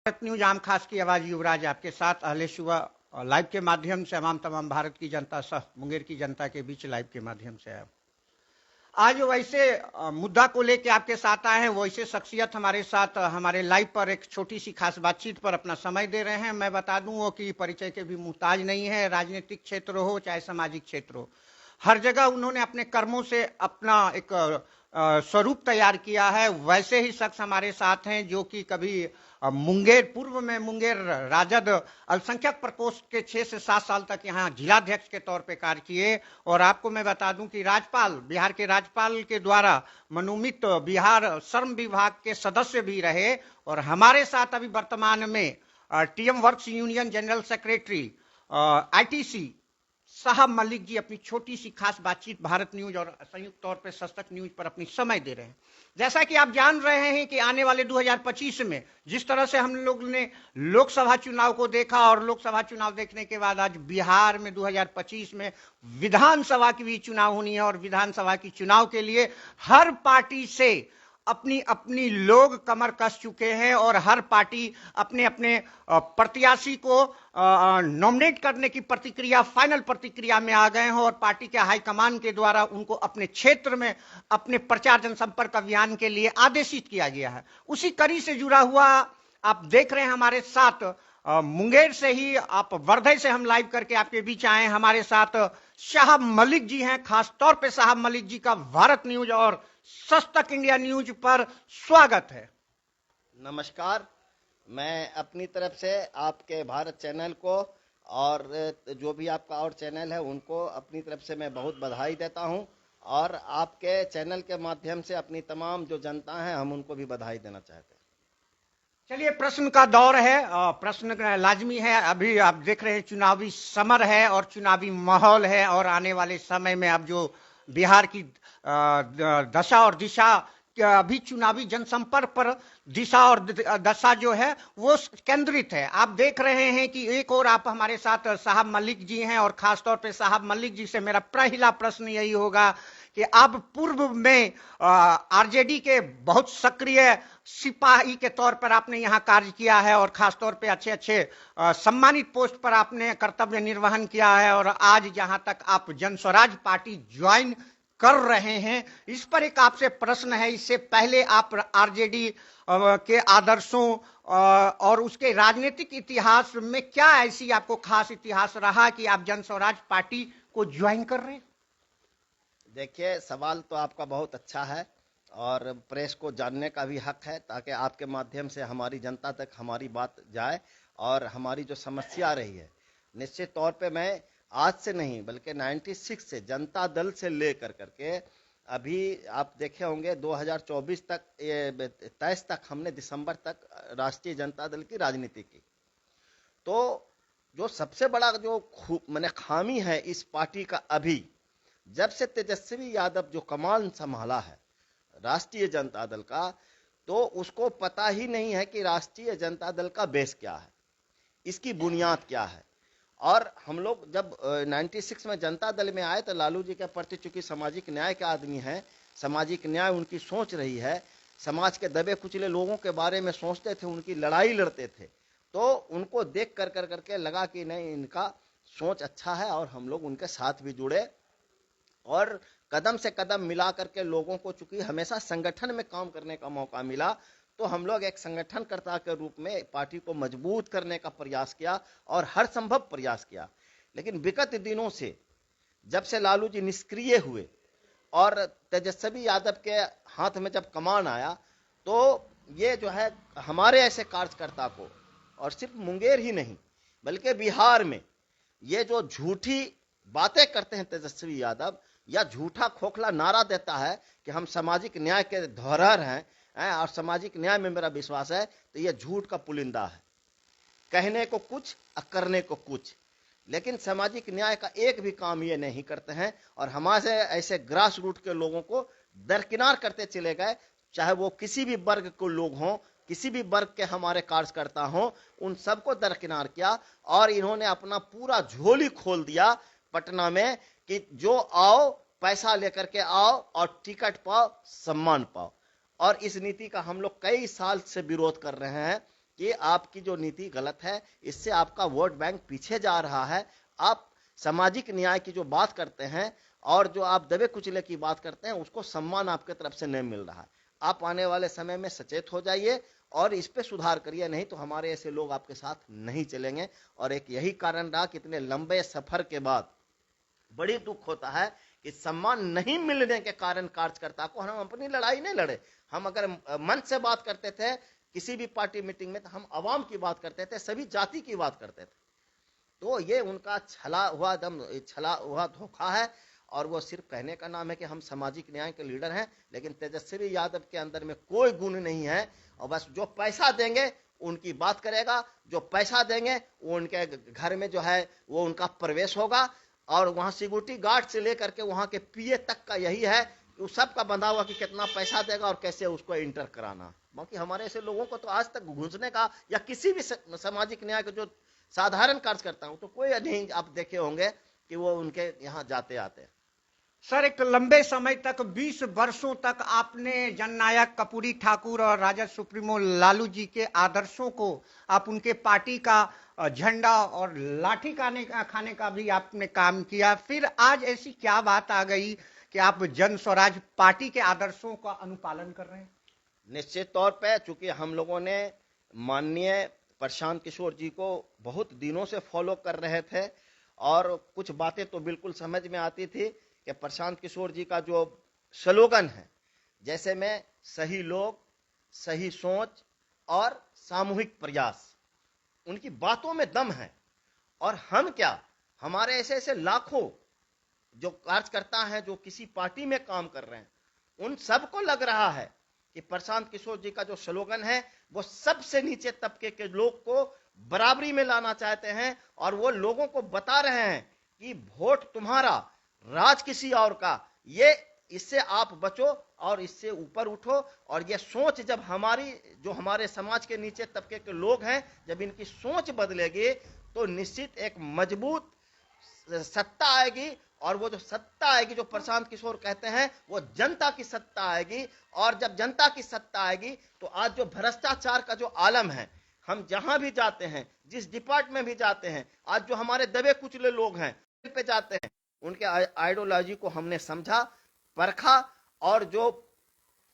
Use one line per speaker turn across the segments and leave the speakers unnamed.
Bharat news आम खास की आवाज युवराज आपके साथ अहले सुबह लाइव के माध्यम से तमाम भारत की जनता सह मुंगेर की जनता के बीच लाइव के माध्यम से है। आज वैसे मुद्दा को लेके आपके साथ आए हैं, वैसे शख्सियत हमारे साथ हमारे लाइव पर एक छोटी सी खास बातचीत पर अपना समय दे रहे हैं। मैं बता दूं वो कि परिचय के भी मुहताज नहीं है। राजनीतिक क्षेत्र हो चाहे सामाजिक क्षेत्र हो, हर जगह उन्होंने अपने कर्मों से अपना एक स्वरूप तैयार किया है। वैसे ही शख्स हमारे साथ हैं जो कि कभी मुंगेर पूर्व में मुंगेर राजद अल्पसंख्यक प्रकोष्ठ के 6 से 7 साल तक यहाँ जिलाध्यक्ष के तौर पे कार्य किए। और आपको मैं बता दूं कि राज्यपाल, बिहार के राज्यपाल के द्वारा मनोनीत बिहार श्रम विभाग के सदस्य भी रहे। और हमारे साथ अभी वर्तमान में TM works union general secretary ITC साहब मलिक जी अपनी छोटी सी खास बातचीत भारत न्यूज और संयुक्त तौर पे सस्तक न्यूज पर अपनी समय दे रहे हैं। जैसा कि आप जान रहे हैं कि आने वाले 2025 में जिस तरह से हम लोग ने लोकसभा चुनाव को देखा और लोकसभा चुनाव देखने के बाद आज बिहार में 2025 में विधानसभा की भी चुनाव होनी है। और विधानसभा की चुनाव के लिए हर पार्टी से अपनी अपनी लोग कमर कस चुके हैं और हर पार्टी अपने अपने प्रत्याशी को नॉमिनेट करने की प्रतिक्रिया, फाइनल प्रतिक्रिया में आ गए हैं। और पार्टी के हाईकमान के द्वारा उनको अपने क्षेत्र में अपने प्रचार जनसंपर्क अभियान के लिए आदेशित किया गया है। उसी कड़ी से जुड़ा हुआ आप देख रहे हैं हमारे साथ मुंगेर से ही, आप वर्धय से हम लाइव करके आपके बीच आए। हमारे साथ साहब मलिक जी हैं। खास तौर पे साहब मलिक जी का भारत न्यूज और सस्तक इंडिया न्यूज पर स्वागत है।
नमस्कार। मैं अपनी तरफ से आपके भारत चैनल को और जो भी आपका और चैनल है उनको अपनी तरफ से मैं बहुत बधाई देता हूं। और आपके चैनल के माध्यम से अपनी तमाम जो जनता है हम उनको भी बधाई देना चाहते हैं।
चलिए, प्रश्न का दौर है। प्रश्न लाजमी है। अभी आप देख रहे हैं चुनावी समर है और चुनावी माहौल है। और आने वाले समय में अब जो बिहार की दशा और दिशा, अभी चुनावी जनसंपर्क पर दिशा और दशा जो है वो केंद्रित है। आप देख रहे हैं कि एक और आप हमारे साथ साहब मलिक जी हैं। और खासतौर पे साहब मलिक जी से मेरा पहला प्रश्न यही होगा कि आप पूर्व में आरजेडी के बहुत सक्रिय सिपाही के तौर पर आपने यहाँ कार्य किया है और खासतौर पे अच्छे अच्छे सम्मानित पोस्ट पर आपने कर्तव्य निर्वहन किया है। और आज जहाँ तक आप जन स्वराज पार्टी ज्वाइन कर रहे हैं, इस पर एक आपसे प्रश्न है। इससे पहले आप आरजेडी के आदर्शों और उसके राजनीतिक इतिहास में क्या ऐसी आपको खास इतिहास रहा कि आप जन स्वराज पार्टी को ज्वाइन कर रहे हैं?
देखिए, सवाल तो आपका बहुत अच्छा है और प्रेस को जानने का भी हक है ताकि आपके माध्यम से हमारी जनता तक हमारी बात जाए और हमारी जो समस्या रही है। निश्चित तौर पे मैं आज से नहीं बल्कि 96 से जनता दल से लेकर करके अभी आप देखे होंगे 2024 तक, 23 तक हमने दिसंबर तक राष्ट्रीय जनता दल की राजनीति की। तो जो सबसे बड़ा जो मैंने खामी है इस पार्टी का, अभी जब से तेजस्वी यादव जो कमान संभाला है राष्ट्रीय जनता दल का, तो उसको पता ही नहीं है कि राष्ट्रीय जनता दल का बेस क्या है, इसकी बुनियाद क्या है। और हम लोग जब 96 में जनता दल में आए तो लालू जी के प्रति चूंकि सामाजिक न्याय के आदमी हैं, सामाजिक न्याय उनकी सोच रही है, समाज के दबे कुचले लोगों के बारे में सोचते थे, उनकी लड़ाई लड़ते थे, तो उनको देख कर करके लगा कि नहीं, इनका सोच अच्छा है और हम लोग उनके साथ भी जुड़े और कदम से कदम मिला करके लोगों को, चूंकि हमेशा संगठन में काम करने का मौका मिला, तो हम लोग एक संगठनकर्ता के रूप में पार्टी को मजबूत करने का प्रयास किया और हर संभव प्रयास किया। लेकिन विगत दिनों से जब से लालू जी निष्क्रिय हुए और तेजस्वी यादव के हाथ में जब कमान आया, तो ये जो है हमारे ऐसे कार्यकर्ता को, और सिर्फ मुंगेर ही नहीं बल्कि बिहार में, ये जो झूठी बातें करते हैं तेजस्वी यादव या झूठा खोखला नारा देता है कि हम सामाजिक न्याय के धरोहर हैं और सामाजिक न्याय में मेरा विश्वास है, तो यह झूठ का पुलिंदा है। कहने को कुछ और करने को कुछ, लेकिन सामाजिक न्याय का एक भी काम ये नहीं करते हैं। और हमारे ऐसे ग्रास रूट के लोगों को दरकिनार करते चले गए, चाहे वो किसी भी वर्ग के लोग हों, किसी भी वर्ग के हमारे कार्यकर्ता हों, उन सबको दरकिनार किया। और इन्होंने अपना पूरा झोली खोल दिया पटना में कि जो आओ पैसा लेकर के आओ और टिकट पाओ, सम्मान पाओ। और इस नीति का हम लोग कई साल से विरोध कर रहे हैं कि आपकी जो नीति गलत है, इससे आपका वोट बैंक पीछे जा रहा है। आप सामाजिक न्याय की जो बात करते हैं और जो आप दबे कुचले की बात करते हैं, उसको सम्मान आपके तरफ से नहीं मिल रहा है। आप आने वाले समय में सचेत हो जाइए और इस पे सुधार करिए, नहीं तो हमारे ऐसे लोग आपके साथ नहीं चलेंगे। और एक यही कारण रहा कि इतने लंबे सफर के बाद बड़ी दुख होता है कि सम्मान नहीं मिलने के कारण कार्यकर्ता को, हम अपनी लड़ाई नहीं लड़े, हम अगर मन से बात करते थे किसी भी पार्टी मीटिंग में, तो हम आवाम की बात करते थे, सभी जाति की बात करते थे। तो ये उनका छला हुआ धोखा है। और वो सिर्फ कहने का नाम है कि हम सामाजिक न्याय के लीडर हैं, लेकिन तेजस्वी यादव के अंदर में कोई गुण नहीं है। और बस जो पैसा देंगे उनकी बात करेगा, जो पैसा देंगे वो उनके घर में जो है वो उनका प्रवेश होगा। और वहां सिक्योरिटी गार्ड से लेकर के वहां के पीए तक का यही है कि उस सबका बंधा हुआ कि कितना पैसा देगा और कैसे उसको इंटर कराना। बाकी हमारे ऐसे लोगों को तो आज तक घुसने का, या किसी भी सामाजिक न्याय का जो साधारण कार्य करता हूं, तो कोई नहीं आप देखे होंगे कि वो उनके यहाँ जाते आते।
सर, एक लंबे समय तक 20 वर्षों तक आपने जननायक कर्पूरी ठाकुर और राजद सुप्रीमो लालू जी के आदर्शों को, आप उनके पार्टी का झंडा और लाठी खाने का भी आपने काम किया। फिर आज ऐसी क्या बात आ गई कि आप जन स्वराज पार्टी के आदर्शों का अनुपालन कर रहे हैं?
निश्चित तौर पे चूंकि हम लोगों ने माननीय प्रशांत किशोर जी को बहुत दिनों से फॉलो कर रहे थे और कुछ बातें तो बिल्कुल समझ में आती थी कि प्रशांत किशोर जी का जो स्लोगन है, जैसे में सही लोग, सही सोच और सामूहिक प्रयास, उनकी बातों में दम है। और हम क्या, हमारे ऐसे ऐसे लाखों जो कार्यकर्ता हैं जो किसी पार्टी में काम कर रहे हैं, उन सबको लग रहा है कि प्रशांत किशोर जी का जो स्लोगन है वो सबसे नीचे तबके के लोग को बराबरी में लाना चाहते हैं। और वो लोगों को बता रहे हैं कि वोट तुम्हारा, राज किसी और का, ये इससे आप बचो और इससे ऊपर उठो। और ये सोच जब हमारी, जो हमारे समाज के नीचे तबके के लोग हैं, जब इनकी सोच बदलेगी तो निश्चित एक मजबूत सत्ता आएगी। और वो जो सत्ता आएगी, जो प्रशांत किशोर कहते हैं, वो जनता की सत्ता आएगी। और जब जनता की सत्ता आएगी तो आज जो भ्रष्टाचार का जो आलम है, हम जहां भी जाते हैं, जिस डिपार्टमेंट में भी जाते हैं, आज जो हमारे दबे कुचले लोग हैं पे जाते हैं, उनके आइडियोलॉजी को हमने समझा, परखा। और जो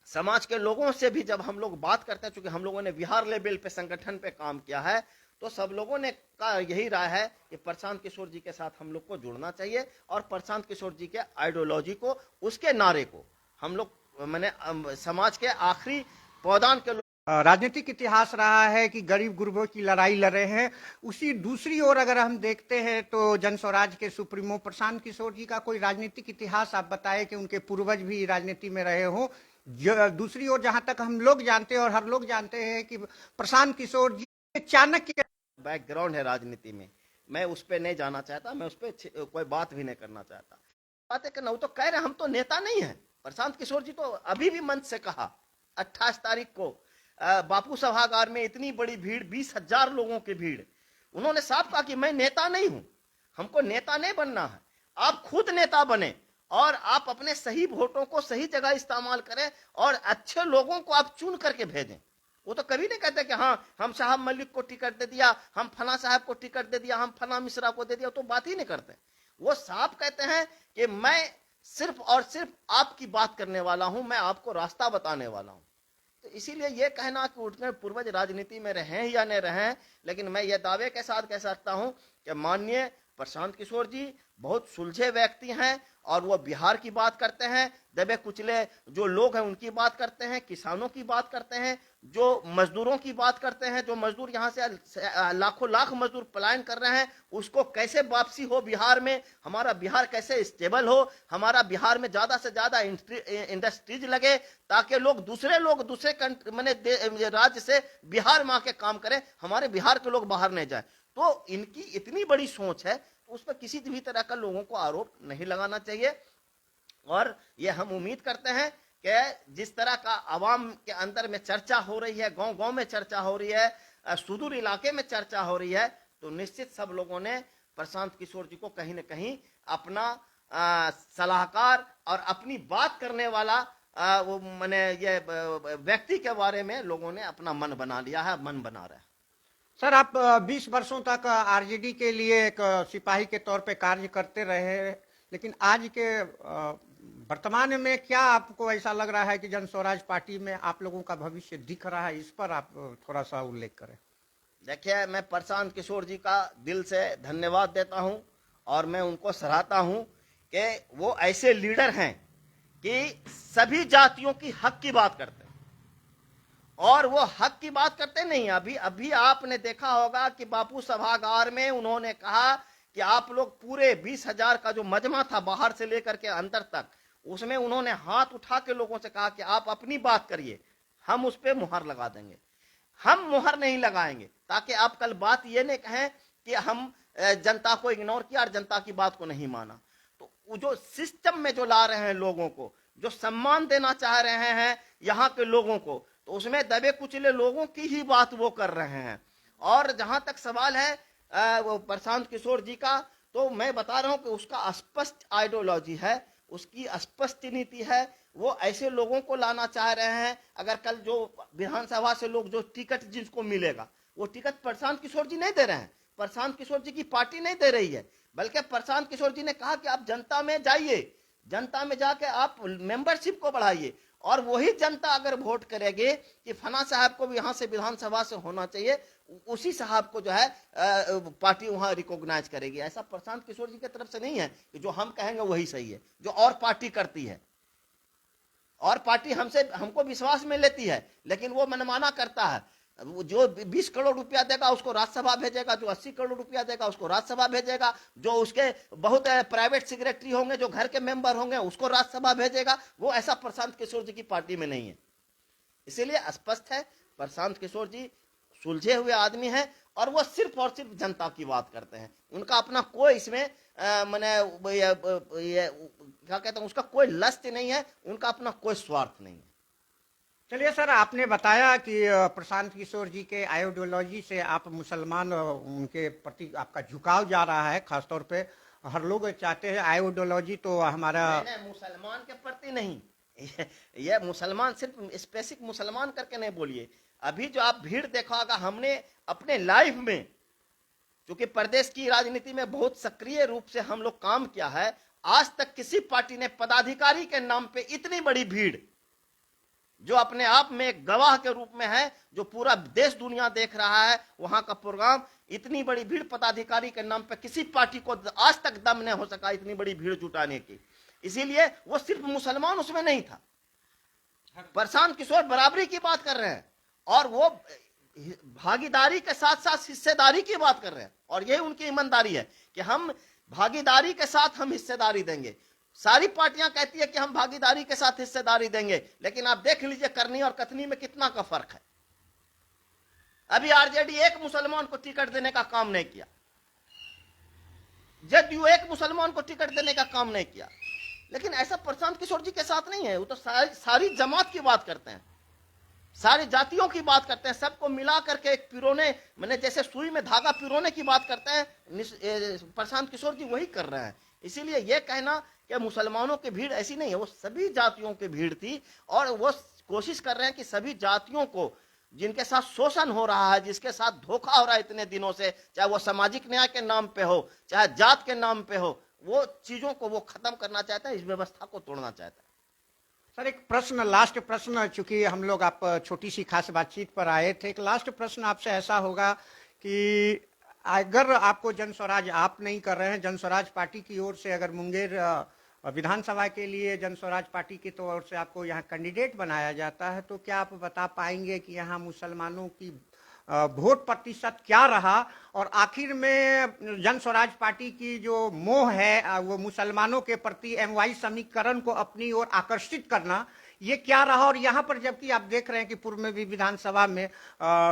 समाज के लोगों से भी जब हम लोग बात करते हैं, चूंकि हम लोगों ने बिहार लेवल पे संगठन पे काम किया है, तो सब लोगों ने का यही राय है कि प्रशांत किशोर जी के साथ हम लोग को जुड़ना चाहिए। और प्रशांत किशोर जी के आइडियोलॉजी को, उसके नारे को हम लोग मैंने समाज के आखिरी पौधान के
राजनीतिक इतिहास रहा है कि गरीब गुरबों की लड़ाई लड़े हैं। उसी दूसरी ओर अगर हम देखते हैं तो जन स्वराज के सुप्रीमो प्रशांत किशोर जी का कोई राजनीतिक इतिहास आप बताएं कि उनके पूर्वज भी राजनीति में रहे हों। दूसरी ओर जहां तक हम लोग जानते हैं और हर लोग जानते हैं कि प्रशांत किशोर जी चाणक्य
बैकग्राउंड है राजनीति में, मैं उस पर नहीं जाना चाहता, मैं उस पर कोई बात भी नहीं करना चाहता। बातें करना, वो तो कह रहे हम तो नेता नहीं है। प्रशांत किशोर जी तो अभी भी मंच से कहा 28 तारीख को बापू सभागार में इतनी बड़ी भीड़, 20,000 लोगों की भीड़, उन्होंने साफ कहा कि मैं नेता नहीं हूं, हमको नेता नहीं बनना है, आप खुद नेता बने और आप अपने सही वोटों को सही जगह इस्तेमाल करें और अच्छे लोगों को आप चुन करके भेजें। वो तो कभी नहीं कहते कि हाँ हम साहब मलिक को टिकट दे दिया, हम फना साहब को टिकट दे दिया, हम फना मिश्रा को दे दिया, तो बात ही नहीं करते। वो साफ कहते हैं कि मैं सिर्फ और सिर्फ आपकी बात करने वाला हूं, मैं आपको रास्ता बताने वाला हूं। तो इसीलिए यह कहना कि उनके पूर्वज राजनीति में रहे या नहीं रहे, लेकिन मैं ये दावे के साथ कह सकता हूं कि माननीय प्रशांत किशोर जी बहुत सुलझे व्यक्ति हैं और वो बिहार की बात करते हैं, दबे कुचले जो लोग हैं उनकी बात करते हैं, किसानों की बात करते हैं, जो मजदूरों की बात करते हैं, जो मजदूर यहाँ से लाखों लाख मजदूर पलायन कर रहे हैं, उसको कैसे वापसी हो बिहार में, हमारा बिहार कैसे स्टेबल हो, हमारा बिहार में ज्यादा से ज्यादा इंडस्ट्रीज लगे ताकि लोग दूसरे मैंने राज्य से बिहार में आके काम करें, हमारे बिहार के लोग बाहर नहीं जाए। तो इनकी इतनी बड़ी सोच है, तो उस पर किसी भी तरह का लोगों को आरोप नहीं लगाना चाहिए। और ये हम उम्मीद करते हैं कि जिस तरह का आवाम के अंदर में चर्चा हो रही है, गांव गांव में चर्चा हो रही है, सुदूर इलाके में चर्चा हो रही है, तो निश्चित सब लोगों ने प्रशांत किशोर जी को कहीं न कहीं अपना सलाहकार और अपनी बात करने वाला वो मैंने ये व्यक्ति के बारे में लोगों ने अपना मन बना लिया है, मन बना रहा है।
सर, आप 20 वर्षों तक आरजेडी के लिए एक सिपाही के तौर पे कार्य करते रहे, लेकिन आज के वर्तमान में क्या आपको ऐसा लग रहा है कि जन स्वराज पार्टी में आप लोगों का भविष्य दिख रहा है? इस पर आप थोड़ा सा उल्लेख करें।
देखिए, मैं प्रशांत किशोर जी का दिल से धन्यवाद देता हूं और मैं उनको सराहता हूं कि वो ऐसे लीडर हैं कि सभी जातियों की हक की बात करते हैं और वो हक की बात करते नहीं। अभी अभी आपने देखा होगा कि बापू सभागार में उन्होंने कहा कि आप लोग पूरे 20,000 का जो मजमा था बाहर से लेकर के अंदर तक, उसमें उन्होंने हाथ उठा के लोगों से कहा कि आप अपनी बात करिए, हम उस पर मुहर लगा देंगे। हम मुहर नहीं लगाएंगे ताकि आप कल बात ये नहीं कहें कि हम जनता को इग्नोर किया और जनता की बात को नहीं माना। तो जो सिस्टम में जो ला रहे हैं लोगों को, जो सम्मान देना चाह रहे हैं यहाँ के लोगों को, तो उसमें दबे कुचले लोगों की ही बात वो कर रहे हैं। और जहां तक सवाल है वो प्रशांत किशोर जी का, तो मैं बता रहा हूं कि उसका स्पष्ट आइडियोलॉजी है, उसकी स्पष्ट नीति है। वो ऐसे लोगों को लाना चाह रहे हैं, अगर कल जो विधानसभा से लोग जो टिकट जिसको मिलेगा, वो टिकट प्रशांत किशोर जी नहीं दे रहे हैं, प्रशांत किशोर जी की पार्टी नहीं दे रही है, बल्कि प्रशांत किशोर जी ने कहा कि आप जनता में जाइए, जनता में जाके आप मेंबरशिप को बढ़ाइए और वही जनता अगर वोट करेगी कि फना साहब को भी यहाँ से विधानसभा से होना चाहिए, उसी साहब को जो है पार्टी वहां रिकॉग्नाइज करेगी। ऐसा प्रशांत किशोर जी की तरफ से नहीं है कि जो हम कहेंगे वही सही है, जो और पार्टी करती है और पार्टी हमको विश्वास में लेती है, लेकिन वो मनमाना करता है। जो 20 करोड़ रुपया देगा उसको राज्यसभा भेजेगा, जो 80 करोड़ रुपया देगा उसको राज्यसभा भेजेगा, जो उसके बहुत प्राइवेट सेक्रेटरी होंगे, जो घर के मेंबर होंगे, उसको राज्यसभा भेजेगा। वो ऐसा प्रशांत किशोर जी की पार्टी में नहीं है। इसीलिए स्पष्ट है, प्रशांत किशोर जी सुलझे हुए आदमी हैं और वो सिर्फ और सिर्फ जनता की बात करते हैं। उनका अपना कोई इसमें मैंने क्या कहता हूं, उसका कोई लक्ष्य नहीं है, उनका अपना कोई स्वार्थ नहीं है।
चलिए सर, आपने बताया कि प्रशांत किशोर जी के आइडियोलॉजी से आप मुसलमान उनके प्रति आपका झुकाव जा रहा है। खासतौर पे हर लोग चाहते हैं आइडियोलॉजी तो हमारा
नहीं, मुसलमान के प्रति नहीं, ये मुसलमान सिर्फ स्पेसिफिक मुसलमान करके नहीं बोलिए। अभी जो आप भीड़ देखा होगा, हमने अपने लाइफ में, क्योंकि प्रदेश की राजनीति में बहुत सक्रिय रूप से हम लोग काम किया है, आज तक किसी पार्टी ने पदाधिकारी के नाम पे इतनी बड़ी भीड़, जो अपने आप में एक गवाह के रूप में है, जो पूरा देश दुनिया देख रहा है वहां का प्रोग्राम, इतनी बड़ी भीड़ पदाधिकारी के नाम पे किसी पार्टी को आज तक दम नहीं हो सका इतनी बड़ी भीड़ जुटाने की। इसीलिए वो सिर्फ मुसलमान उसमें नहीं था। प्रशांत किशोर बराबरी की बात कर रहे हैं और वो भागीदारी के साथ साथ हिस्सेदारी की बात कर रहे हैं, और यही उनकी ईमानदारी है कि हम भागीदारी के साथ हम हिस्सेदारी देंगे। सारी पार्टियां कहती है कि हम भागीदारी के साथ हिस्सेदारी देंगे, लेकिन आप देख लीजिए करनी और कथनी में कितना का फर्क है। अभी आरजेडी एक मुसलमान को टिकट देने का काम नहीं किया, जदयू एक मुसलमान को टिकट देने का काम नहीं किया, लेकिन ऐसा प्रशांत किशोर जी के साथ नहीं है। वो तो सारी जमात की बात करते हैं, सारी जातियों की बात करते हैं, सबको मिला करके एक पिरोने, मैंने जैसे सुई में धागा पिरोने की बात करते हैं, प्रशांत किशोर जी वही कर रहे हैं। इसीलिए यह कहना कि मुसलमानों की भीड़ ऐसी नहीं है, वो सभी जातियों की भीड़ थी और वो कोशिश कर रहे हैं कि सभी जातियों को, जिनके साथ शोषण हो रहा है, जिसके साथ धोखा हो रहा है इतने दिनों से, चाहे वो सामाजिक न्याय के नाम पे हो, चाहे जात के नाम पे हो, वो चीजों को वो खत्म करना चाहता है, इस व्यवस्था को तोड़ना चाहता है।
सर, एक प्रश्न, लास्ट प्रश्न, चूंकि हम लोग आप छोटी सी खास बातचीत पर आए थे, एक लास्ट प्रश्न आपसे ऐसा होगा कि अगर आपको जन स्वराज आप नहीं कर रहे हैं, जन स्वराज पार्टी की ओर से अगर मुंगेर विधानसभा के लिए जन स्वराज पार्टी की तौर से आपको यहाँ कैंडिडेट बनाया जाता है, तो क्या आप बता पाएंगे कि यहाँ मुसलमानों की वोट प्रतिशत क्या रहा, और आखिर में जन स्वराज पार्टी की जो मोह है वो मुसलमानों के प्रति एमवाई समीकरण को अपनी ओर आकर्षित करना, ये क्या रहा? और यहाँ पर जबकि आप देख रहे हैं कि पूर्व में भी विधानसभा में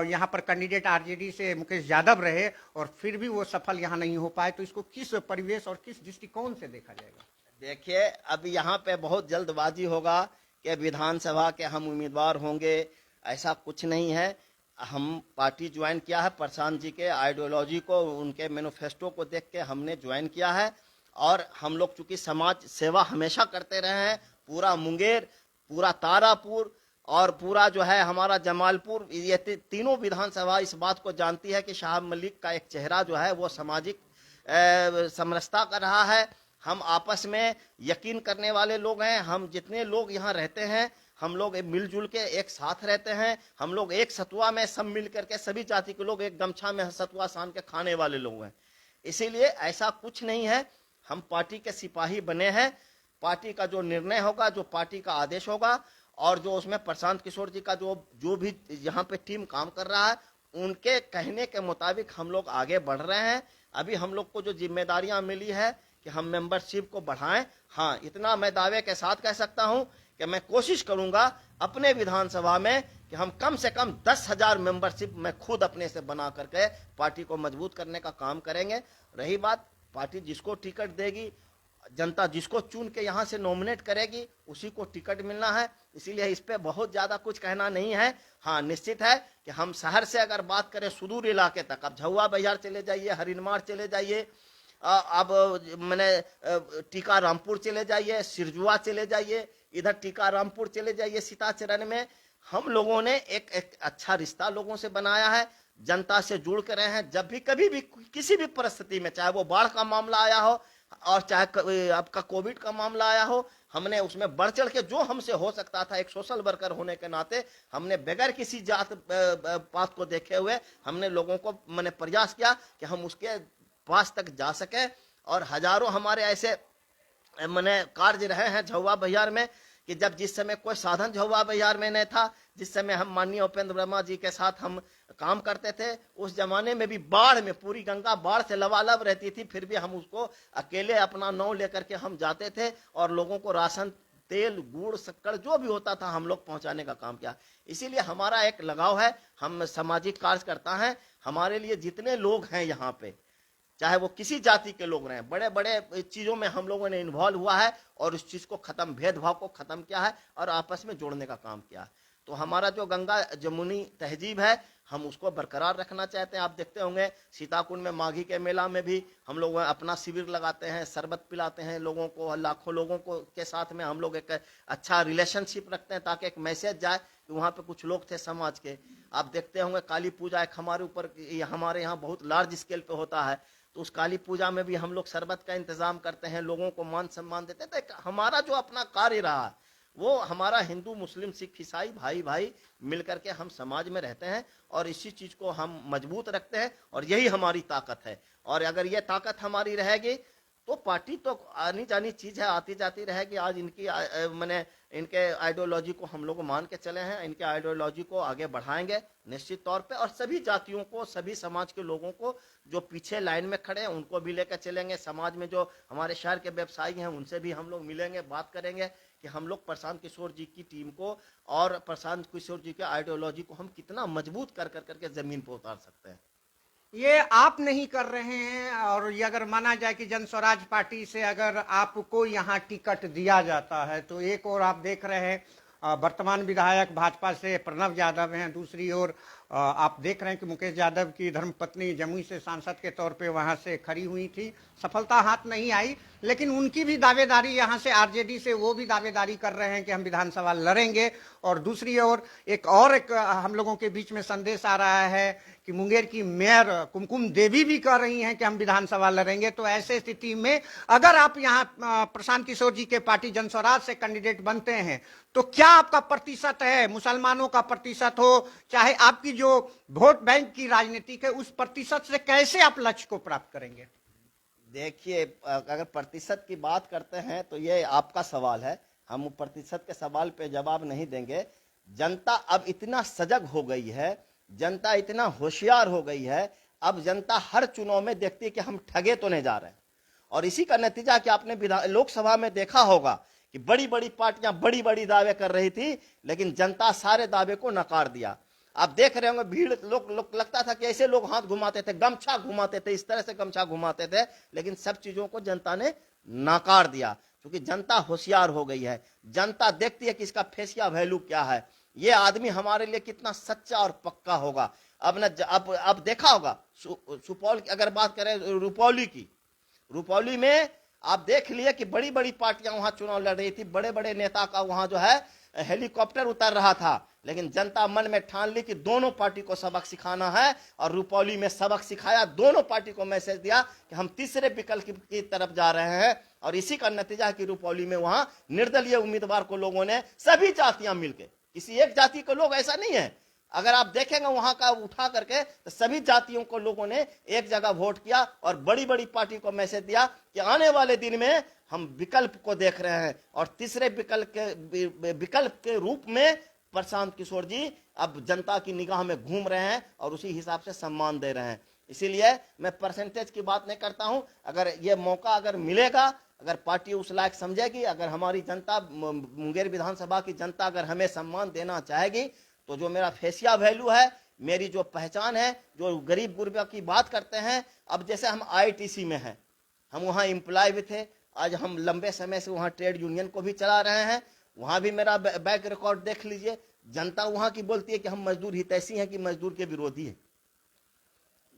यहाँ पर कैंडिडेट आरजेडी से मुकेश यादव रहे और फिर भी वो सफल यहाँ नहीं हो पाए, तो इसको किस परिवेश और किस दृष्टिकोण से देखा जाएगा?
देखिए, अब यहाँ पे बहुत जल्दबाजी होगा कि विधानसभा के हम उम्मीदवार होंगे, ऐसा कुछ नहीं है। हम पार्टी ज्वाइन किया है, प्रशांत जी के आइडियोलॉजी को, उनके मैनिफेस्टो को देख के हमने ज्वाइन किया है, और हम लोग चूंकि समाज सेवा हमेशा करते रहे हैं, पूरा मुंगेर, पूरा तारापुर, और पूरा जो है हमारा जमालपुर, ये तीनों विधानसभा इस बात को जानती है कि शाह मलिक का एक चेहरा जो है वो सामाजिक समरसता कर रहा है। हम आपस में यकीन करने वाले लोग हैं। हम जितने लोग यहाँ रहते हैं हम लोग मिलजुल के एक साथ रहते हैं। हम लोग एक सतुआ में सब मिल करके सभी जाति के लोग एक गमछा में सतुआ सान के खाने वाले लोग हैं। इसीलिए ऐसा कुछ नहीं है। हम पार्टी के सिपाही बने हैं। पार्टी का जो निर्णय होगा, जो पार्टी का आदेश होगा और जो उसमें प्रशांत किशोर जी का जो भी यहाँ पे टीम काम कर रहा है उनके कहने के मुताबिक हम लोग आगे बढ़ रहे हैं। अभी हम लोग को जो जिम्मेदारियां मिली है कि हम मेंबरशिप को बढ़ाएं। हाँ, इतना मैं दावे के साथ कह सकता हूं कि मैं कोशिश करूंगा अपने विधानसभा में कि हम कम से कम 10,000 मेंबरशिप मैं खुद अपने से बना करके पार्टी को मजबूत करने का काम करेंगे। रही बात पार्टी जिसको टिकट देगी, जनता जिसको चुन के यहाँ से नॉमिनेट करेगी उसी को टिकट मिलना है। इसीलिए इस पे बहुत ज्यादा कुछ कहना नहीं है। हाँ, निश्चित है कि हम शहर से अगर बात करें सुदूर इलाके तक, अब झुआ बाजार चले जाइए, हरिनमार चले जाइए, अब मैंने टीका रामपुर चले जाइए, सिरजुआ चले जाइए, इधर टीका रामपुर चले जाइए, सीताचरण में हम लोगों ने एक अच्छा रिश्ता लोगों से बनाया है। जनता से जुड़ कर रहे हैं। जब भी कभी भी किसी भी परिस्थिति में, चाहे वो बाढ़ का मामला आया हो और चाहे आपका कोविड का मामला आया हो, हमने उसमें बढ़ चढ़ के जो हमसे हो सकता था एक सोशल वर्कर होने के नाते हमने बगैर किसी जात पात को देखे हुए हमने लोगों को मैंने प्रयास किया कि हम उसके पास तक जा सके। और हजारों हमारे ऐसे मैंने कार्य रहे हैं झुआ बाजार में कि जब जिस समय कोई साधन झुआ बाजार में नहीं था, जिस समय हम माननीय उपेंद्र वर्मा जी के साथ हम काम करते थे, उस जमाने में भी बाढ़ में पूरी गंगा बाढ़ से लबालब रहती थी, फिर भी हम उसको अकेले अपना नाव लेकर के हम जाते थे और लोगों को राशन, तेल, गुड़, शक्कर जो भी होता था हम लोग पहुंचाने का काम किया। इसीलिए हमारा एक लगाव है। हम सामाजिक कार्यकर्ता हैं। हमारे लिए जितने लोग हैं यहाँ पे, चाहे वो किसी जाति के लोग रहे, बड़े बड़े चीजों में हम लोगों ने इन्वॉल्व हुआ है और उस चीज को खत्म, भेदभाव को खत्म किया है और आपस में जोड़ने का काम किया है। तो हमारा जो गंगा जमुनी तहजीब है हम उसको बरकरार रखना चाहते हैं। आप देखते होंगे सीताकुंड में माघी के मेला में भी हम लोग अपना शिविर लगाते हैं, शरबत पिलाते हैं लोगों को, लाखों लोगों को के साथ में हम लोग एक अच्छा रिलेशनशिप रखते हैं ताकि एक मैसेज जाए कि वहाँ पे कुछ लोग थे समाज के। आप देखते होंगे काली पूजा एक हमारे ऊपर, हमारे यहाँ बहुत लार्ज स्केल पे होता है, तो उस काली पूजा में भी हम लोग शरबत का इंतजाम करते हैं, लोगों को मान सम्मान देते हैं। तो हमारा जो अपना कार्य रहा वो हमारा हिंदू मुस्लिम सिख ईसाई भाई भाई मिलकर के हम समाज में रहते हैं और इसी चीज को हम मजबूत रखते हैं और यही हमारी ताकत है। और अगर ये ताकत हमारी रहेगी तो पार्टी तो आनी जानी चीज है, आती जाती रहेगी। आज इनकी मैंने इनके आइडियोलॉजी को हम लोग मान के चले हैं, इनके आइडियोलॉजी को आगे बढ़ाएंगे निश्चित तौर पे। और सभी जातियों को, सभी समाज के लोगों को जो पीछे लाइन में खड़े हैं उनको भी लेकर चलेंगे। समाज में जो हमारे शहर के व्यवसायी हैं उनसे भी हम लोग मिलेंगे, बात करेंगे कि हम लोग प्रशांत किशोर जी की टीम को और प्रशांत किशोर जी के आइडियोलॉजी को हम कितना मजबूत कर करके जमीन पर उतार सकते हैं।
ये आप नहीं कर रहे हैं। और ये अगर माना जाए कि जन स्वराज पार्टी से अगर आपको यहाँ टिकट दिया जाता है तो एक और आप देख रहे हैं वर्तमान विधायक भाजपा से प्रणव यादव हैं, दूसरी ओर आप देख रहे हैं कि मुकेश यादव की धर्मपत्नी जमुई से सांसद के तौर पे वहां से खड़ी हुई थी, सफलता हाथ नहीं आई, लेकिन उनकी भी दावेदारी यहाँ से आरजेडी से वो भी दावेदारी कर रहे हैं कि हम विधानसभा लड़ेंगे। और दूसरी ओर एक हम लोगों के बीच में संदेश आ रहा है कि मुंगेर की मेयर कुमकुम देवी भी कह रही हैं कि हम विधानसभा लड़ेंगे। तो ऐसे स्थिति में अगर आप यहाँ प्रशांत किशोर जी के पार्टी जन स्वराज से कैंडिडेट बनते हैं तो क्या आपका प्रतिशत है, मुसलमानों का प्रतिशत हो, चाहे आपकी जो वोट बैंक की राजनीति है, उस प्रतिशत से कैसे आप लक्ष्य को प्राप्त करेंगे?
देखिए, अगर प्रतिशत की बात करते हैं तो ये आपका सवाल है, हम प्रतिशत के सवाल पे जवाब नहीं देंगे। जनता अब इतना सजग हो गई है, जनता इतना होशियार हो गई है, अब जनता हर चुनाव में देखती है कि हम ठगे तो नहीं जा रहे हैं। और इसी का नतीजा कि आपने लोकसभा में देखा होगा कि बड़ी बड़ी पार्टियां बड़ी बड़ी दावे कर रही थी, लेकिन जनता सारे दावे को नकार दिया। आप देख रहे होंगे भीड़, लोग लगता था कि ऐसे लोग हाथ घुमाते थे, गमछा घुमाते थे, इस तरह से गमछा घुमाते थे, लेकिन सब चीजों को जनता ने नकार दिया क्योंकि जनता होशियार हो गई है। जनता देखती है कि इसका फेसिया वैल्यू क्या है, ये आदमी हमारे लिए कितना सच्चा और पक्का होगा। अब देखा होगा सुपौल की अगर बात करें, रुपौली में आप देख लिए कि बड़ी बड़ी पार्टियां वहां चुनाव लड़ रही थी, बड़े बड़े नेता का वहां जो है हेलीकॉप्टर उतर रहा था, लेकिन जनता मन में ठान ली कि दोनों पार्टी को सबक सिखाना है, और रुपौली में सबक सिखाया। दोनों पार्टी को मैसेज दिया कि हम तीसरे विकल्प की तरफ जा रहे हैं, और इसी का नतीजा है कि रुपौली में वहां निर्दलीय उम्मीदवार को लोगों ने, सभी जातियां मिलकर, किसी एक जाति के लोग ऐसा नहीं है, अगर आप देखेंगे वहां का उठा करके, तो सभी जातियों को लोगों ने एक जगह वोट किया, और बड़ी बड़ी पार्टी को मैसेज दिया कि आने वाले दिन में हम विकल्प को देख रहे हैं, और तीसरे विकल्प के रूप में प्रशांत किशोर जी अब जनता की निगाह में घूम रहे हैं, और उसी हिसाब से सम्मान दे रहे हैं। इसीलिए मैं परसेंटेज की बात नहीं करता हूं। अगर ये मौका अगर मिलेगा, अगर पार्टी उस लायक समझेगी, अगर हमारी जनता, मुंगेर विधानसभा की जनता अगर हमें सम्मान देना चाहेगी, तो जो मेरा फेसिया वैल्यू है, मेरी जो पहचान है, जो गरीब गुरबा की बात करते हैं, अब जैसे हम आईटीसी में हैं, हम वहाँ एम्प्लॉय भी थे, आज हम लंबे समय से वहाँ ट्रेड यूनियन को भी चला रहे हैं, वहाँ भी मेरा बैक रिकॉर्ड देख लीजिए। जनता वहाँ की बोलती है कि हम मजदूर हितैषी हैं कि मजदूर के विरोधी हैं।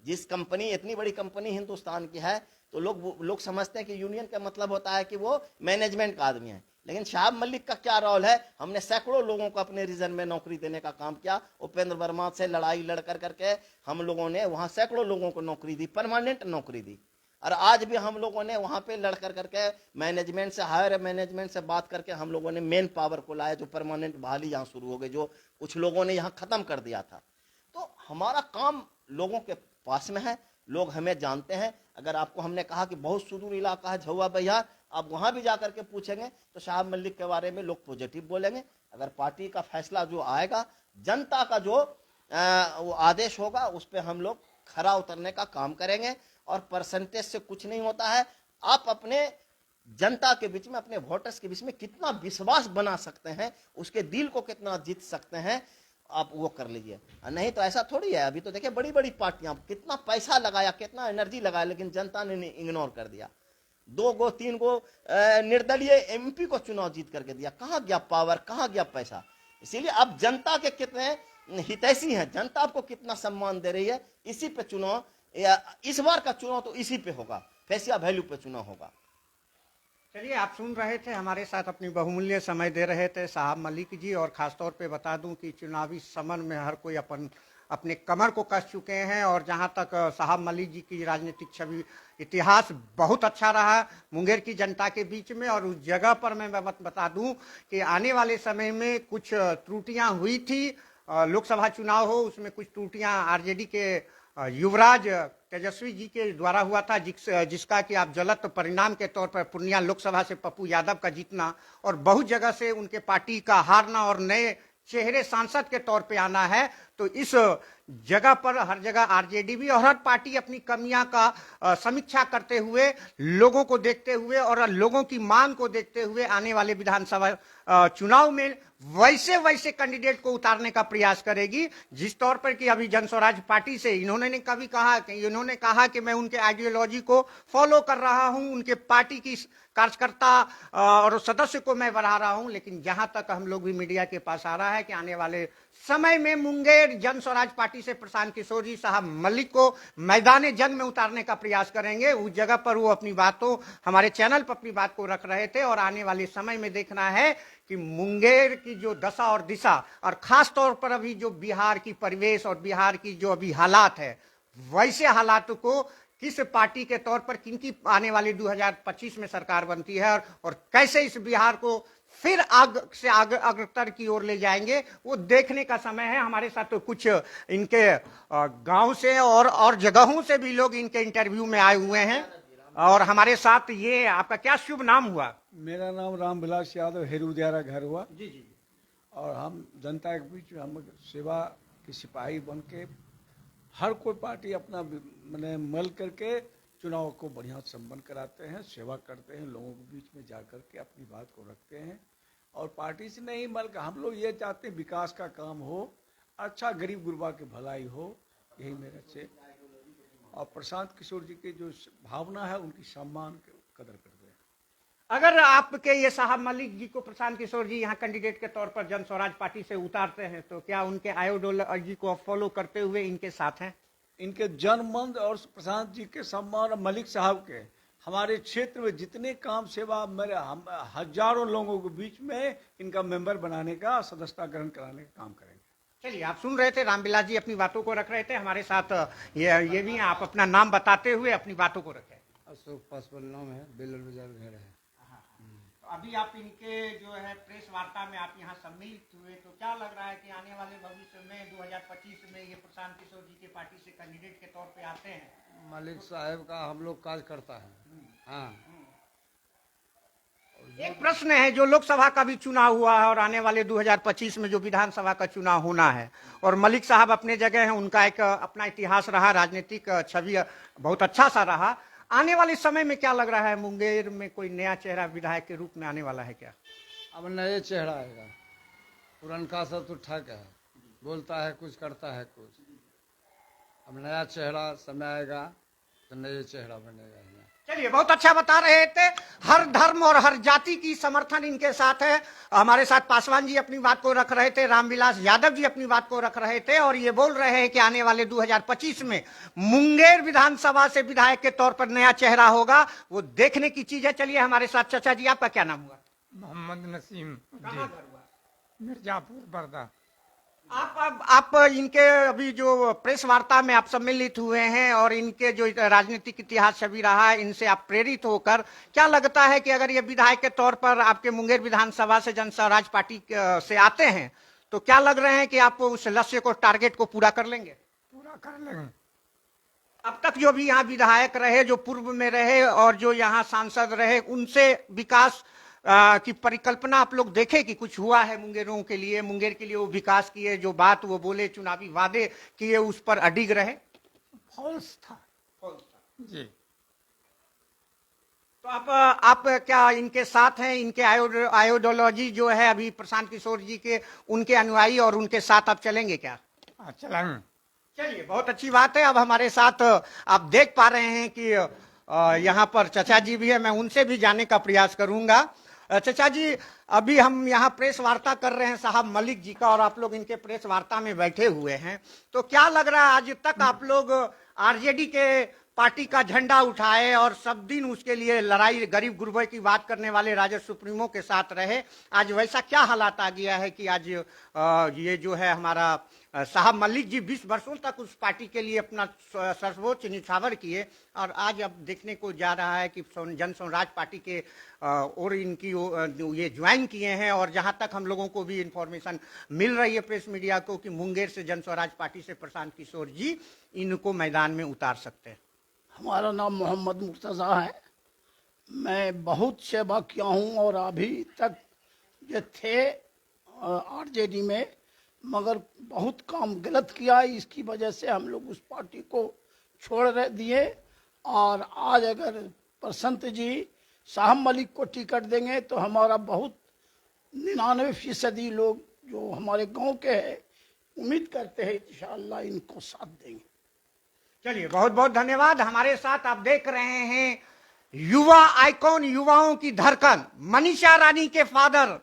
जिस कंपनी, इतनी बड़ी कंपनी हिंदुस्तान की है, तो लोग समझते हैं कि यूनियन का मतलब होता है कि वो मैनेजमेंट का आदमी है, लेकिन शाहब मलिक का क्या रोल है? हमने सैकड़ों लोगों को अपने रीजन में नौकरी देने का काम किया। उपेंद्र वर्मा से लड़ाई लड़ करके हम लोगों ने वहां सैकड़ों लोगों को नौकरी दी, परमानेंट नौकरी दी, और आज भी हम लोगों ने वहां पे लड़ करके मैनेजमेंट से, हायर मैनेजमेंट से बात करके हम लोगों ने मेन पावर को लाया, जो परमानेंट बहाली यहाँ शुरू हो गई, जो कुछ लोगों ने यहाँ खत्म कर दिया था। तो हमारा काम लोगों के पास में है, लोग हमें जानते हैं। अगर आपको हमने कहा कि बहुत सुदूर इलाका है झुआ बिहार, आप वहां भी जाकर के पूछेंगे तो शाहब मलिक के बारे में लोग पॉजिटिव बोलेंगे। अगर पार्टी का फैसला जो आएगा, जनता का जो वो आदेश होगा, उस पर हम लोग खरा उतरने का काम करेंगे। और परसेंटेज से कुछ नहीं होता है। आप अपने जनता के बीच में, अपने वोटर्स के बीच में कितना विश्वास बना सकते हैं, उसके दिल को कितना जीत सकते हैं, आप वो कर लीजिए। नहीं तो ऐसा थोड़ी है। अभी तो देखिए बड़ी बड़ी पार्टियां कितना पैसा लगाया, कितना एनर्जी लगाया, लेकिन जनता ने इग्नोर कर दिया। 2 गो 3 गो निर्दलीय एमपी को चुनाव जीत करके दिया। कहां गया पावर, कहां गया पैसा? इसीलिए अब जनता के कितने हितैषी हैं, जनता आपको कितना सम्मान दे रही है, इसी पे चुनाव, इस बार का चुनाव तो इसी पे होगा, फेसिया वैल्यू पे चुनाव होगा।
चलिए, आप सुन रहे थे, हमारे साथ अपनी बहुमूल्य समय दे रहे थे साहब मलिक जी। और ख़ासतौर पे बता दूं कि चुनावी समर में हर कोई अपने कमर को कस चुके हैं। और जहां तक साहब मलिक जी की राजनीतिक छवि, इतिहास बहुत अच्छा रहा मुंगेर की जनता के बीच में। और उस जगह पर मैं बता दूं कि आने वाले समय में कुछ त्रुटियां हुई थी। लोकसभा चुनाव हो, उसमें कुछ त्रुटियां आरजेडी के युवराज तेजस्वी जी के द्वारा हुआ था, जिसका कि आप जलत परिणाम के तौर पर पूर्णिया लोकसभा से पप्पू यादव का जीतना और बहुत जगह से उनके पार्टी का हारना और नए चेहरे सांसद के तौर पे आना है। तो इस जगह पर हर जगह आरजेडी भी और हर पार्टी अपनी कमियां का समीक्षा करते हुए, लोगों को देखते हुए और लोगों की मांग को देखते हुए आने वाले विधानसभा चुनाव में वैसे कैंडिडेट को उतारने का प्रयास करेगी। जिस तौर पर कि अभी जन स्वराज पार्टी से इन्होंने कहा कि मैं उनके आइडियोलॉजी को फॉलो कर रहा हूं, उनके पार्टी की कार्यकर्ता और सदस्य को मैं बढ़ा रहा हूं। लेकिन जहां तक हम लोग भी मीडिया के पास आ रहा है कि आने वाले समय में मुंगेर जन स्वराज पार्टी से प्रशांत किशोर जी साहब मलिक को मैदान जंग में उतारने का प्रयास करेंगे। उस जगह पर वो अपनी बातों, हमारे चैनल पर अपनी बात को रख रहे थे। और आने वाले समय में देखना है कि मुंगेर की जो दशा और दिशा, और खास तौर पर अभी जो बिहार की परिवेश और बिहार की जो अभी हालात है, वैसे हालात को किस पार्टी के तौर पर किनकी आने वाली 2025 में सरकार बनती है और कैसे इस बिहार को फिर अग्रतर की ओर ले जाएंगे, वो देखने का समय है। हमारे साथ तो कुछ इनके गांव से और जगहों से भी लोग इनके इंटरव्यू में आए हुए हैं। और हमारे साथ ये, आपका क्या शुभ नाम हुआ?
मेरा नाम रामविलास यादव, हेरुदियारा घर हुआ
जी जी।
और हम जनता के बीच में हम सेवा के सिपाही बन के हर कोई पार्टी अपना मैंने मल करके चुनाव को बढ़िया संपन्न कराते हैं, सेवा करते हैं, लोगों के बीच में जा कर के अपनी बात को रखते हैं। और पार्टी से नहीं, बल्कि हम लोग ये चाहते हैं विकास का काम हो, अच्छा गरीब गुरबा की भलाई हो, यही मेरा से। और प्रशांत किशोर जी की जो भावना है, उनकी सम्मान की कदर करते हैं।
अगर आपके ये साहब मलिक जी को प्रशांत किशोर जी यहाँ कैंडिडेट के तौर पर जन स्वराज पार्टी से उतारते हैं, तो क्या उनके आइडियोलॉजी को फॉलो करते हुए इनके साथ हैं?
इनके जनमन और प्रशांत जी के सम्मान, मलिक साहब के हमारे क्षेत्र में जितने काम सेवा मेरे हजारों लोगों के बीच में इनका मेंबर बनाने का, सदस्यता ग्रहण कराने का काम करेंगे।
चलिए, आप सुन रहे थे रामविलास जी अपनी बातों को रख रहे थे। हमारे साथ ये भी हैं, आप अपना नाम बताते हुए अपनी बातों को रखें।
अशोक पासवान नाम है, बेलर बाजार घर है।
तो अभी आप इनके जो है प्रेस वार्ता में आप यहाँ सम्मिलित हुए, तो क्या लग रहा है कि आने वाले भविष्य में 2025 में ये प्रशांत किशोर जी के पार्टी से कैंडिडेट के तौर पे आते हैं?
मलिक साहब का हम लोग काज करता है। हाँ,
एक प्रश्न है, जो लोकसभा का भी चुनाव हुआ है और आने वाले 2025 में जो विधानसभा का चुनाव होना है, और मलिक साहब अपने जगह हैं, उनका एक अपना इतिहास रहा, राजनीतिक छवि बहुत अच्छा सा रहा। आने वाले समय में क्या लग रहा है, मुंगेर में कोई नया चेहरा विधायक के रूप में आने वाला है क्या?
अब नए चेहरा आएगा, पुरनका सब तो ठग है, बोलता है कुछ करता है कुछ। अब नया चेहरा समय आएगा तो नए चेहरा बनेगा।
चलिए, बहुत अच्छा बता रहे थे। हर धर्म और हर जाति की समर्थन इनके साथ है। हमारे साथ पासवान जी अपनी बात को रख रहे थे, रामविलास यादव जी अपनी बात को रख रहे थे, और ये बोल रहे हैं कि आने वाले 2025 में मुंगेर विधानसभा से विधायक के तौर पर नया चेहरा होगा, वो देखने की चीज है। चलिए, हमारे साथ चाचा जी, आपका क्या नाम हुआ?
मोहम्मद नसीम,
कहाँ घर हुआ?
मिर्जापुर बरदा।
आप इनके अभी जो प्रेस वार्ता में आप सम्मिलित हुए हैं और इनके जो राजनीतिक इतिहास छवि रहा है, इनसे आप प्रेरित होकर क्या लगता है कि अगर ये विधायक के तौर पर आपके मुंगेर विधानसभा से जन स्वराज पार्टी से आते हैं, तो क्या लग रहे हैं कि आप उस लक्ष्य को, टारगेट को पूरा कर लेंगे?
पूरा कर लेंगे।
अब तक जो भी यहाँ विधायक रहे, जो पूर्व में रहे और जो यहाँ सांसद रहे, उनसे विकास की परिकल्पना आप लोग देखे कि कुछ हुआ है मुंगेरों के लिए, मुंगेर के लिए वो विकास किए, जो बात वो बोले, चुनावी वादे किए, उस पर अडिग रहे?
फॉल्स था जी।
तो आप क्या इनके साथ हैं? इनके आइडियोलॉजी जो है अभी प्रशांत किशोर जी के, उनके अनुयायी, और उनके साथ आप चलेंगे क्या?
चलेंगे।
चलिए, बहुत अच्छी बात है। अब हमारे साथ आप देख पा रहे हैं कि यहाँ पर चचा जी भी है, मैं उनसे भी जानने का प्रयास करूंगा। चचा जी, अभी हम यहाँ प्रेस वार्ता कर रहे हैं साहब मलिक जी का, और आप लोग इनके प्रेस वार्ता में बैठे हुए हैं, तो क्या लग रहा है, आज तक आप लोग आरजेडी के पार्टी का झंडा उठाए और सब दिन उसके लिए लड़ाई, गरीब गुरबे की बात करने वाले राजद सुप्रीमो के साथ रहे, आज वैसा क्या हालात आ गया है कि आज ये जो है हमारा साहब मलिक जी 20 वर्षों तक उस पार्टी के लिए अपना सर्वोच्च निछावर किए, और आज अब देखने को जा रहा है कि जन स्वराज पार्टी के और इनकी ये ज्वाइन किए हैं, और जहां तक हम लोगों को भी इंफॉर्मेशन मिल रही है प्रेस मीडिया को, कि मुंगेर से जन स्वराज पार्टी से प्रशांत किशोर जी इनको मैदान में उतार सकते हैं।
हमारा नाम मोहम्मद मुर्तज़ा है। मैं बहुत सेवा किया हूँ और अभी तक जो थे आरजेडी में, मगर बहुत काम गलत किया, इसकी वजह से हम लोग उस पार्टी को छोड़ दिए। और आज अगर प्रशांत जी साहब मलिक को टिकट देंगे तो हमारा बहुत 99% लोग जो हमारे गांव के हैं उम्मीद करते हैं इंशाअल्लाह इनको साथ देंगे।
चलिए, बहुत बहुत धन्यवाद। हमारे साथ आप देख रहे हैं युवा आइकॉन, युवाओं की धड़कन, मनीषा रानी के फादर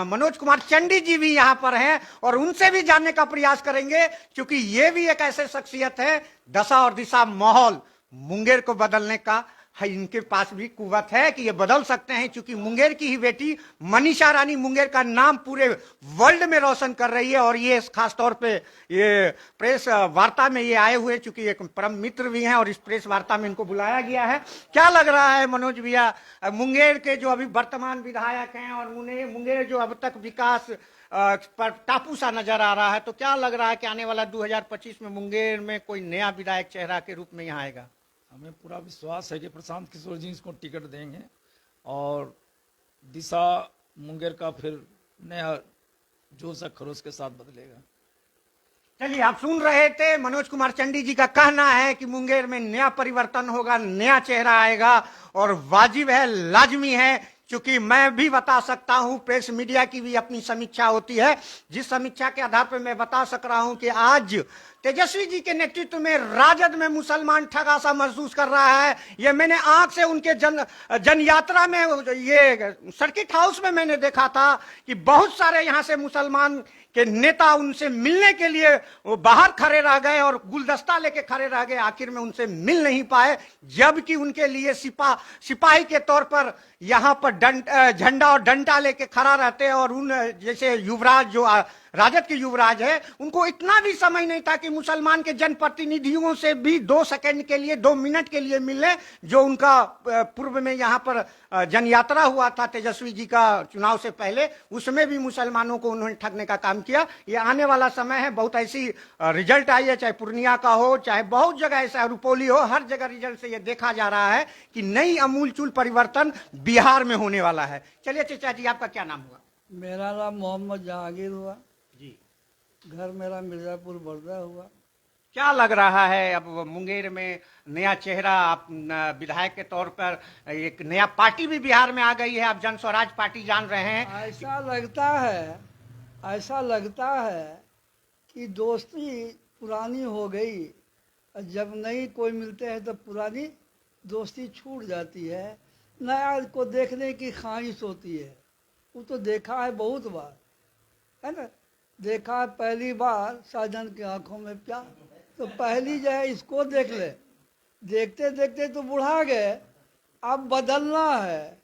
मनोज कुमार चंडी जी भी यहाँ पर हैं, और उनसे भी जानने का प्रयास करेंगे, क्योंकि ये भी एक ऐसे शख्सियत है, दशा और दिशा माहौल मुंगेर को बदलने का है, इनके पास भी कुव्वत है कि ये बदल सकते हैं, क्योंकि मुंगेर की ही बेटी मनीषा रानी मुंगेर का नाम पूरे वर्ल्ड में रोशन कर रही है, और ये खास तौर पे ये प्रेस वार्ता में ये आए हुए, चूंकि एक परम मित्र भी हैं, और इस प्रेस वार्ता में इनको बुलाया गया है। क्या लग रहा है मनोज भैया, मुंगेर के जो अभी वर्तमान विधायक हैं, और उन्हें मुंगेर जो अब तक विकास पर टापू सा नजर आ रहा है, तो क्या लग रहा है कि आने वाला 2025 में मुंगेर में कोई नया विधायक चेहरा के रूप में यहाँ आएगा?
हमें पूरा विश्वास है कि प्रशांत किशोर जी इसको टिकट देंगे, और दिशा मुंगेर का फिर नया जोश खरोश के साथ बदलेगा।
चलिए, आप सुन रहे थे मनोज कुमार चंडी जी का कहना है कि मुंगेर में नया परिवर्तन होगा, नया चेहरा आएगा, और वाजिब है, लाजमी है। क्योंकि मैं भी बता सकता हूं, प्रेस मीडिया की भी अपनी समीक्षा होती है, जिस समीक्षा के आधार पर मैं बता सक रहा हूं कि आज तेजस्वी जी के नेतृत्व में राजद में मुसलमान ठगा सा महसूस कर रहा है। ये मैंने आंख से उनके जन यात्रा में, ये सर्किट हाउस में मैंने देखा था कि बहुत सारे यहां से मुसलमान के नेता उनसे मिलने के लिए वो बाहर खड़े रह गए और गुलदस्ता लेके खड़े रह गए, आखिर में उनसे मिल नहीं पाए, जबकि उनके लिए सिपाही के तौर पर यहां पर झंडा और डंडा लेके खड़ा रहते हैं। और उन जैसे युवराज जो राजद के युवराज है, उनको इतना भी समय नहीं था कि मुसलमान के जनप्रतिनिधियों से भी 2 सेकंड के लिए, 2 मिनट के लिए मिलने। जो उनका पूर्व में यहाँ पर जन यात्रा हुआ था तेजस्वी जी का चुनाव से पहले, उसमें भी मुसलमानों को उन्होंने ठगने का काम किया। ये आने वाला समय है, बहुत ऐसी रिजल्ट आई है, चाहे पूर्णिया का हो, चाहे बहुत जगह ऐसा रुपौली हो, हर जगह रिजल्ट से ये देखा जा रहा है कि नई अमूलचूल परिवर्तन बिहार में होने वाला है। चलिए चाचा जी, आपका क्या नाम हुआ?
मेरा नाम मोहम्मद जहांगीर हुआ
जी।
घर मेरा मिर्जापुर बर्दा हुआ।
क्या लग रहा है अब मुंगेर में नया चेहरा, आप विधायक के तौर पर, एक नया पार्टी भी बिहार में आ गई है, आप जन स्वराज पार्टी जान रहे हैं।
ऐसा लगता है कि दोस्ती पुरानी हो गई, जब नई कोई मिलते हैं तो पुरानी दोस्ती छूट जाती है, नया को देखने की ख्वाहिश होती है। वो तो देखा है बहुत बार, है ना, देखा है पहली बार साजन की आंखों में प्यार, तो पहली जो है इसको देख ले, देखते देखते तो बुढ़ा गए, अब बदलना है,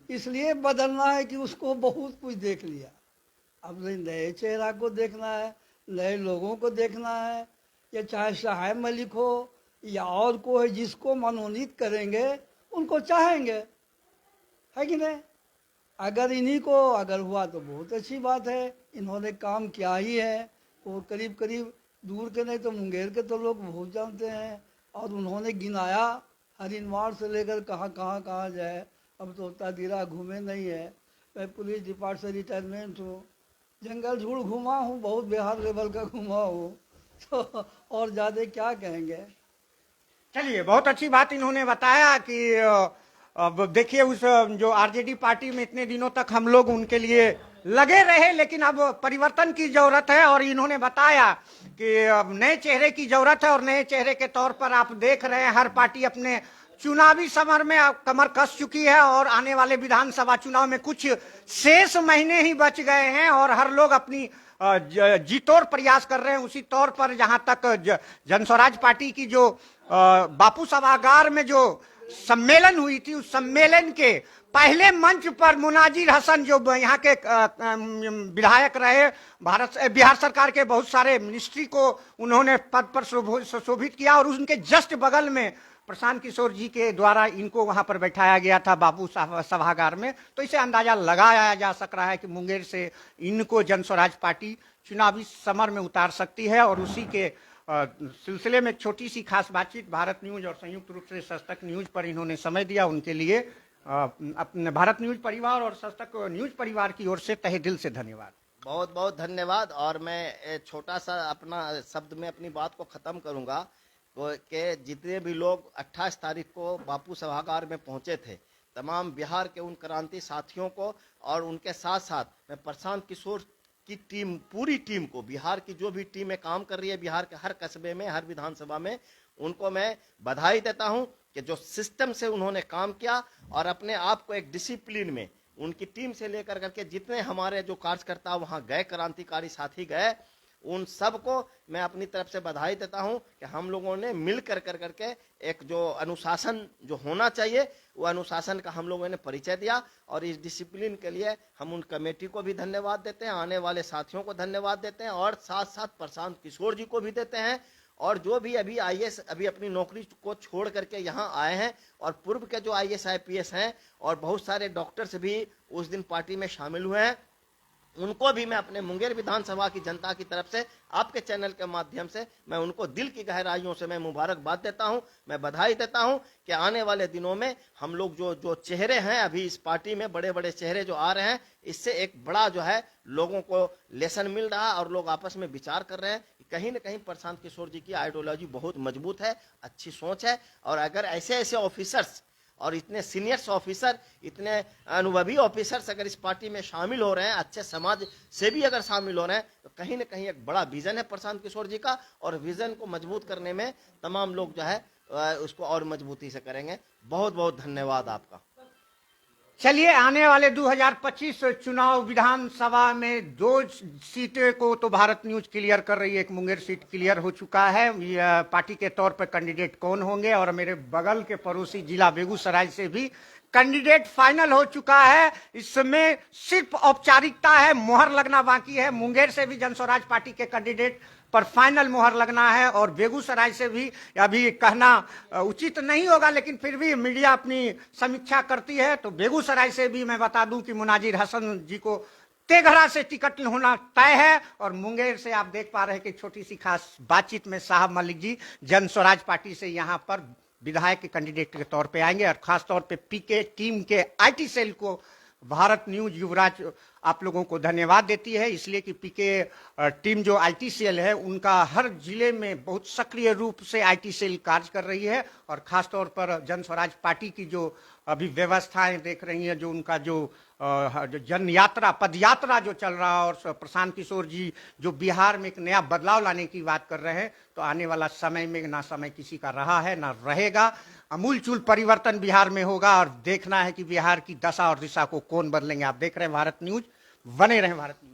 इसलिए बदलना है कि उसको बहुत कुछ देख लिया, अब नए चेहरा को देखना है, नए लोगों को देखना है। या चाहे शाह मलिक हो या और कोई, जिसको मनोनीत करेंगे उनको चाहेंगे, है कि नहीं? अगर इन्हीं को अगर हुआ तो बहुत अच्छी बात है। इन्होंने काम किया ही है, वो करीब करीब दूर के नहीं तो मुंगेर के तो लोग बहुत जानते हैं। और उन्होंने गिनाया हरिद्वार से लेकर कहाँ जाए, अब तो उतना दिरा घूमे नहीं है। मैं पुलिस डिपार्टमेंट से रिटायरमेंट हूँ, जंगल झूड़ घूमा हूँ, बहुत बिहार लेवल का घूमा हूँ, तो और ज़्यादा क्या कहेंगे।
चलिए, बहुत अच्छी बात इन्होंने बताया कि अब देखिए, उस जो आरजेडी पार्टी में इतने दिनों तक हम लोग उनके लिए लगे रहे, लेकिन अब परिवर्तन की जरूरत है। और इन्होंने बताया कि अब नए चेहरे की जरूरत है, और नए चेहरे के तौर पर आप देख रहे हैं हर पार्टी अपने चुनावी समर में कमर कस चुकी है, और आने वाले विधानसभा चुनाव में कुछ शेष महीने ही बच गए हैं, और हर लोग अपनी जीतोड़ प्रयास कर रहे हैं। उसी तौर पर जहां तक जन स्वराज पार्टी की जो बापू सभागार में जो सम्मेलन हुई थी, उस सम्मेलन के पहले मंच पर मुनाजिर हसन, जो यहाँ के विधायक रहे, बिहार सरकार के बहुत सारे मिनिस्ट्री को उन्होंने पद पर सुशोभित किया, और उनके जस्ट बगल में प्रशांत किशोर जी के द्वारा इनको वहां पर बैठाया गया था बापू सभागार में। तो इसे अंदाजा लगाया जा सक रहा है कि मुंगेर से इनको जन स्वराज पार्टी चुनावी समर में उतार सकती है। और उसी के सिलसिले में एक छोटी सी खास बातचीत भारत न्यूज और संयुक्त रूप से सस्तक न्यूज पर इन्होंने समय दिया, उनके लिए अपने भारत न्यूज परिवार और सस्तक न्यूज परिवार की ओर से तहे दिल से धन्यवाद।
बहुत बहुत धन्यवाद। और मैं छोटा सा अपना शब्द में अपनी बात को खत्म करूंगा कि जितने भी लोग 28 तारीख को बापू सभागार में पहुंचे थे, तमाम बिहार के उन क्रांति साथियों को, और उनके साथ साथ मैं प्रशांत किशोर की टीम, पूरी टीम को, बिहार की जो भी टीमें काम कर रही है बिहार के हर कस्बे में, हर विधानसभा में, उनको मैं बधाई देता हूं कि जो सिस्टम से उन्होंने काम किया और अपने आप को एक डिसिप्लिन में, उनकी टीम से लेकर करके जितने हमारे जो कार्यकर्ता वहां गए, क्रांतिकारी साथी गए, उन सबको मैं अपनी तरफ से बधाई देता हूं कि हम लोगों ने मिल कर करके एक जो अनुशासन जो होना चाहिए, वो अनुशासन का हम लोगों ने परिचय दिया। और इस डिसिप्लिन के लिए हम उन कमेटी को भी धन्यवाद देते हैं, आने वाले साथियों को धन्यवाद देते हैं, और साथ साथ प्रशांत किशोर जी को भी देते हैं, और जो भी अभी आईएएस अभी अपनी नौकरी को छोड़ करके यहाँ आए हैं, और पूर्व के जो आईएएस आईपीएस हैं, और बहुत सारे डॉक्टर्स भी उस दिन पार्टी में शामिल हुए हैं, उनको भी मैं अपने मुंगेर विधानसभा की जनता की तरफ से, आपके चैनल के माध्यम से, मैं उनको दिल की गहराइयों से मैं मुबारकबाद देता हूं, मैं बधाई देता हूं कि आने वाले दिनों में हम लोग जो चेहरे हैं अभी इस पार्टी में, बड़े बड़े चेहरे जो आ रहे हैं, इससे एक बड़ा जो है लोगों को लेसन मिल रहा है, और लोग आपस में विचार कर रहे हैं कि कहीं न कहीं प्रशांत किशोर जी की आइडियोलॉजी बहुत मजबूत है, अच्छी सोच है। और अगर ऐसे ऐसे ऑफिसर्स और इतने सीनियर्स ऑफिसर, इतने अनुभवी ऑफिसर्स अगर इस पार्टी में शामिल हो रहे हैं, अच्छे समाज से भी अगर शामिल हो रहे हैं, तो कहीं ना कहीं एक बड़ा विजन है प्रशांत किशोर जी का, और विजन को मजबूत करने में तमाम लोग जो है उसको और मजबूती से करेंगे। बहुत बहुत धन्यवाद आपका।
चलिए, आने वाले 2025 चुनाव विधानसभा में 2 सीटें को तो भारत न्यूज क्लियर कर रही है। एक मुंगेर सीट क्लियर हो चुका है, पार्टी के तौर पर कैंडिडेट कौन होंगे, और मेरे बगल के पड़ोसी जिला बेगूसराय से भी कैंडिडेट फाइनल हो चुका है। इसमें सिर्फ औपचारिकता है, मोहर लगना बाकी है। मुंगेर से भी जन स्वराज पार्टी के कैंडिडेट पर फाइनल मोहर लगना है, और बेगूसराय से भी अभी कहना उचित नहीं होगा, लेकिन फिर भी मीडिया अपनी समीक्षा करती है। तो बेगूसराय से भी मैं बता दूं कि मुनाजिर हसन जी को तेघड़ा से टिकट होना तय है, और मुंगेर से आप देख पा रहे हैं कि छोटी सी खास बातचीत में साहब मलिक जी जन स्वराज पार्टी से यहां पर विधायक के कैंडिडेट के तौर पे आएंगे। और खासतौर पे पीके टीम के आईटी सेल को भारत न्यूज युवराज आप लोगों को धन्यवाद देती है, इसलिए कि पीके टीम जो आईटी सेल है उनका हर जिले में बहुत सक्रिय रूप से आईटी सेल कार्य कर रही है। और खासतौर पर जन स्वराज पार्टी की जो अभी व्यवस्थाएं देख रही हैं, जो उनका जो जन यात्रा पद यात्रा जो चल रहा है, और प्रशांत किशोर जी जो बिहार में एक नया बदलाव लाने की बात कर रहे हैं, तो आने वाला समय में ना समय किसी का रहा है ना रहेगा, अमूलचूल परिवर्तन बिहार में होगा। और देखना है कि बिहार की दशा और दिशा को कौन बदलेंगे। आप देख रहे हैं भारत न्यूज, बने रहें भारत न्यूज।